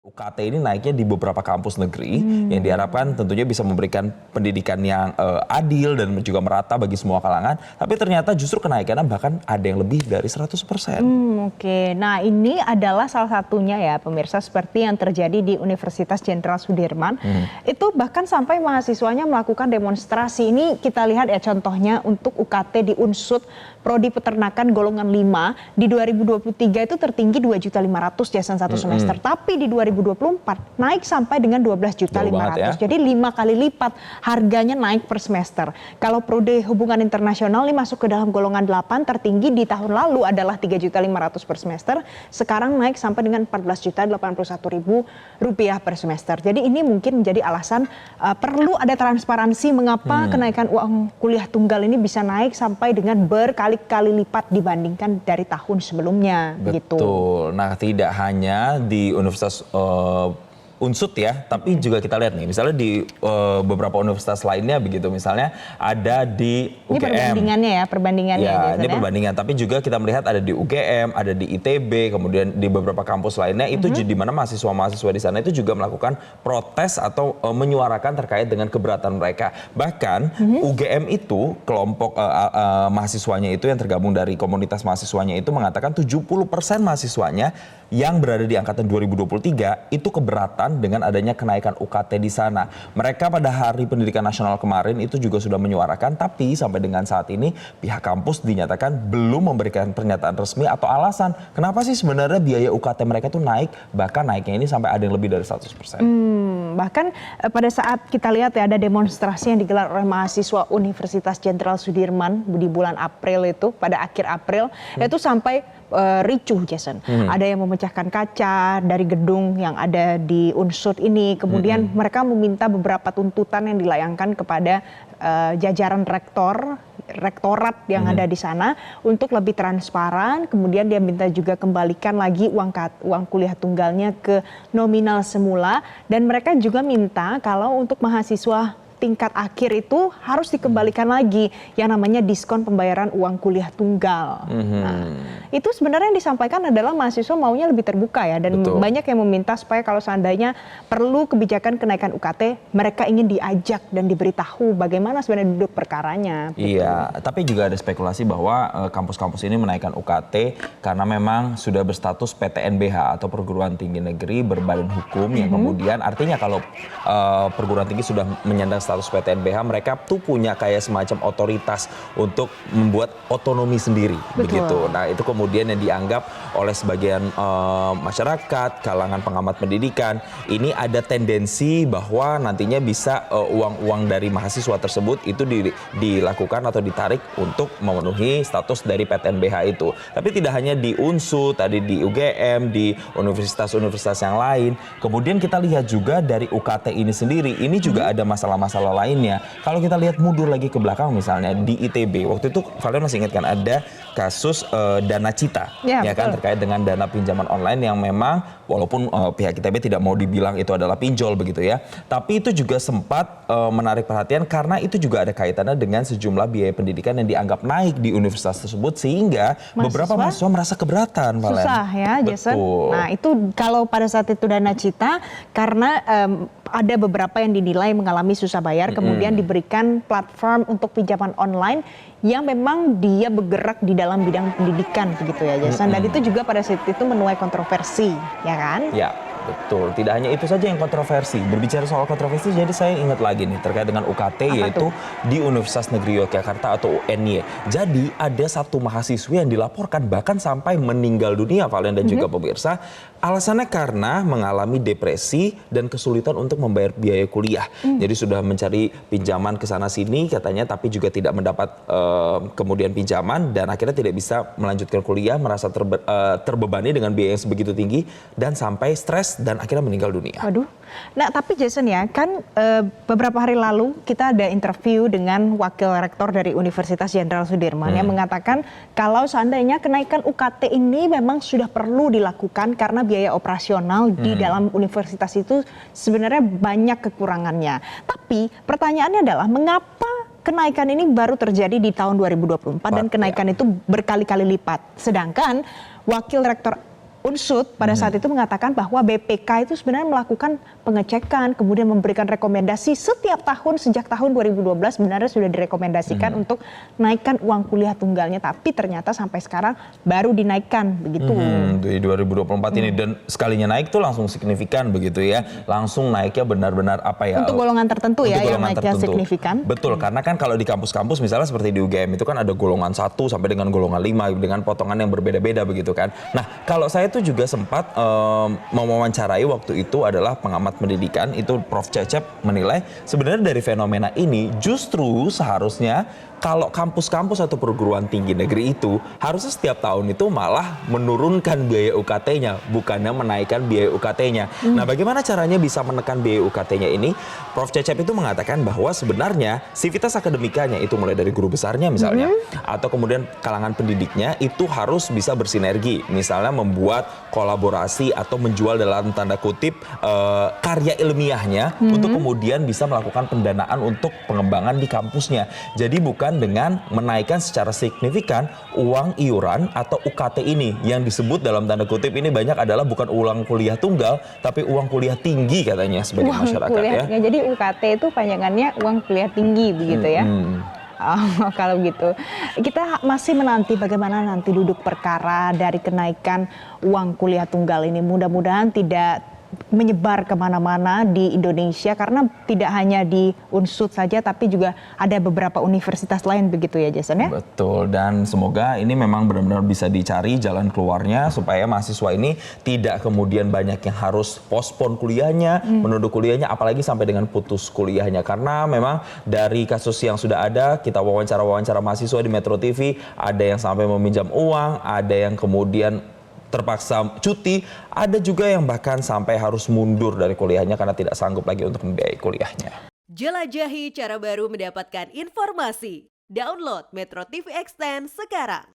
UKT ini naiknya di beberapa kampus negeri yang diharapkan tentunya bisa memberikan pendidikan yang adil dan juga merata bagi semua kalangan. Tapi ternyata justru kenaikannya bahkan ada yang lebih dari 100%. Oke, nah ini adalah salah satunya ya pemirsa seperti yang terjadi di Universitas Jenderal Sudirman. Itu bahkan sampai mahasiswanya melakukan demonstrasi. Ini kita lihat ya contohnya untuk UKT di Unsud Prodi Peternakan golongan 5 di 2023 itu tertinggi 2.500.000 jasan satu semester. Tapi di 2024 naik sampai dengan 12.500.000. Jadi 5 kali lipat harganya naik per semester. Kalau Prodi Hubungan Internasional ini masuk ke dalam golongan 8 tertinggi di tahun lalu adalah 3.500.000 per semester. Sekarang naik sampai dengan 14.081.000 rupiah per semester. Jadi ini mungkin menjadi alasan perlu ada transparansi mengapa kenaikan uang kuliah tunggal ini bisa naik sampai dengan berkali-kali lipat dibandingkan dari tahun sebelumnya. Betul. Nah, tidak hanya di Universitas Unsud ya, tapi juga kita lihat nih, misalnya di beberapa universitas lainnya begitu, misalnya ada di UGM. Ini perbandingannya ya. Ini perbandingan, tapi juga kita melihat ada di UGM, ada di ITB, kemudian di beberapa kampus lainnya itu di mana mahasiswa-mahasiswa di sana itu juga melakukan protes atau menyuarakan terkait dengan keberatan mereka. Bahkan UGM itu kelompok mahasiswanya itu yang tergabung dari komunitas mahasiswanya itu mengatakan 70% mahasiswanya yang berada di angkatan 2023 itu keberatan dengan adanya kenaikan UKT di sana. Mereka pada Hari Pendidikan Nasional kemarin itu juga sudah menyuarakan, tapi sampai dengan saat ini pihak kampus dinyatakan belum memberikan pernyataan resmi atau alasan kenapa sih sebenarnya biaya UKT mereka itu naik, bahkan naiknya ini sampai ada yang lebih dari 100%. Bahkan pada saat kita lihat ya ada demonstrasi yang digelar oleh mahasiswa Universitas Jenderal Sudirman di bulan April itu, pada akhir April, itu sampai ricuh, Jason. Ada yang memecahkan kaca dari gedung yang ada di Unsud ini. Kemudian mereka meminta beberapa tuntutan yang dilayangkan kepada jajaran rektorat yang ada di sana untuk lebih transparan. Kemudian dia minta juga kembalikan lagi uang kuliah tunggalnya ke nominal semula. Dan mereka juga minta kalau untuk mahasiswa tingkat akhir itu harus dikembalikan lagi yang namanya diskon pembayaran uang kuliah tunggal. Nah, itu sebenarnya yang disampaikan adalah mahasiswa maunya lebih terbuka ya, dan banyak yang meminta supaya kalau seandainya perlu kebijakan kenaikan UKT, mereka ingin diajak dan diberitahu bagaimana sebenarnya duduk perkaranya. Iya, tapi juga ada spekulasi bahwa kampus-kampus ini menaikkan UKT karena memang sudah berstatus PTNBH atau perguruan tinggi negeri berbadan hukum yang kemudian artinya kalau perguruan tinggi sudah menyandang status PTNBH, mereka tuh punya kayak semacam otoritas untuk membuat otonomi sendiri. Begitu. Nah, itu kemudian yang dianggap oleh sebagian masyarakat, kalangan pengamat pendidikan, ini ada tendensi bahwa nantinya bisa uang-uang dari mahasiswa tersebut itu dilakukan atau ditarik untuk memenuhi status dari PTNBH itu. Tapi tidak hanya di Unsud, tadi di UGM, di universitas-universitas yang lain. Kemudian kita lihat juga dari UKT ini sendiri, ini juga ada masalah-masalah lainnya. Kalau kita lihat mundur lagi ke belakang misalnya di ITB, waktu itu kalian masih ingat kan ada kasus Dana Cita, ya kan, terkait dengan dana pinjaman online yang memang walaupun pihak ITB tidak mau dibilang itu adalah pinjol begitu ya, tapi itu juga sempat menarik perhatian karena itu juga ada kaitannya dengan sejumlah biaya pendidikan yang dianggap naik di universitas tersebut sehingga beberapa mahasiswa merasa keberatan. Susah ya, Jason. Nah, itu kalau pada saat itu Dana Cita karena ada beberapa yang dinilai mengalami susah bayar, kemudian diberikan platform untuk pinjaman online yang memang dia bergerak di dalam bidang pendidikan begitu ya, Jason. Dan itu juga pada saat itu menuai kontroversi, ya kan? Ya, betul. Tidak hanya itu saja yang kontroversi. Berbicara soal kontroversi, jadi saya ingat lagi nih terkait dengan UKT yaitu di Universitas Negeri Yogyakarta atau UNY. Jadi ada satu mahasiswa yang dilaporkan bahkan sampai meninggal dunia, Valen dan juga pemirsa. Alasannya karena mengalami depresi dan kesulitan untuk membayar biaya kuliah. Jadi sudah mencari pinjaman ke sana sini katanya, tapi juga tidak mendapat kemudian pinjaman dan akhirnya tidak bisa melanjutkan kuliah, merasa terbebani dengan biaya yang sebegitu tinggi dan sampai stres dan akhirnya meninggal dunia. Waduh. Nah, tapi Jason ya, kan beberapa hari lalu kita ada interview dengan Wakil Rektor dari Universitas Jenderal Sudirman yang mengatakan kalau seandainya kenaikan UKT ini memang sudah perlu dilakukan karena biaya operasional di dalam universitas itu sebenarnya banyak kekurangannya. Tapi pertanyaannya adalah mengapa kenaikan ini baru terjadi di tahun 2024 dan kenaikan itu berkali-kali lipat. Sedangkan Wakil Rektor Unsut pada saat itu mengatakan bahwa BPK itu sebenarnya melakukan pengecekan, kemudian memberikan rekomendasi setiap tahun sejak tahun 2012 sebenarnya sudah direkomendasikan untuk naikkan uang kuliah tunggalnya, tapi ternyata sampai sekarang baru dinaikkan begitu. Di 2024 ini, dan sekalinya naik tuh langsung signifikan begitu ya, langsung naiknya benar-benar apa ya? Untuk golongan tertentu ya untuk yang golongan naiknya tertentu. signifikan. Betul, karena kan kalau di kampus-kampus misalnya seperti di UGM itu kan ada golongan 1 sampai dengan golongan 5 dengan potongan yang berbeda-beda begitu kan. Nah, kalau saya tuh juga sempat mewawancarai waktu itu adalah pengamat pendidikan, itu Prof. Cecep menilai sebenarnya dari fenomena ini justru seharusnya kalau kampus-kampus atau perguruan tinggi negeri itu harusnya setiap tahun itu malah menurunkan biaya UKT-nya, bukannya menaikkan biaya UKT-nya. Nah, bagaimana caranya bisa menekan biaya UKT-nya ini? Prof. Cecep itu mengatakan bahwa sebenarnya sivitas akademikanya itu mulai dari guru besarnya misalnya, atau kemudian kalangan pendidiknya itu harus bisa bersinergi. Misalnya membuat kolaborasi atau menjual dalam tanda kutip karya ilmiahnya untuk kemudian bisa melakukan pendanaan untuk pengembangan di kampusnya. Jadi bukan dengan menaikkan secara signifikan uang iuran atau UKT ini, yang disebut dalam tanda kutip ini banyak adalah bukan uang kuliah tunggal tapi uang kuliah tinggi katanya sebagai masyarakat ya. Jadi UKT itu panjangannya uang kuliah tinggi begitu ya. Oh, kalau gitu, kita masih menanti bagaimana nanti duduk perkara dari kenaikan uang kuliah tunggal ini. Mudah-mudahan tidak menyebar kemana-mana di Indonesia, karena tidak hanya di Unsut saja tapi juga ada beberapa universitas lain begitu ya Jason ya. Betul, dan semoga ini memang benar-benar bisa dicari jalan keluarnya supaya mahasiswa ini tidak kemudian banyak yang harus postpone kuliahnya, menunda kuliahnya, apalagi sampai dengan putus kuliahnya. Karena memang dari kasus yang sudah ada, kita wawancara-wawancara mahasiswa di Metro TV, ada yang sampai meminjam uang, ada yang kemudian terpaksa cuti, ada juga yang bahkan sampai harus mundur dari kuliahnya karena tidak sanggup lagi untuk membiayai kuliahnya. Jelajahi cara baru mendapatkan informasi. Download Metro TV Extend sekarang.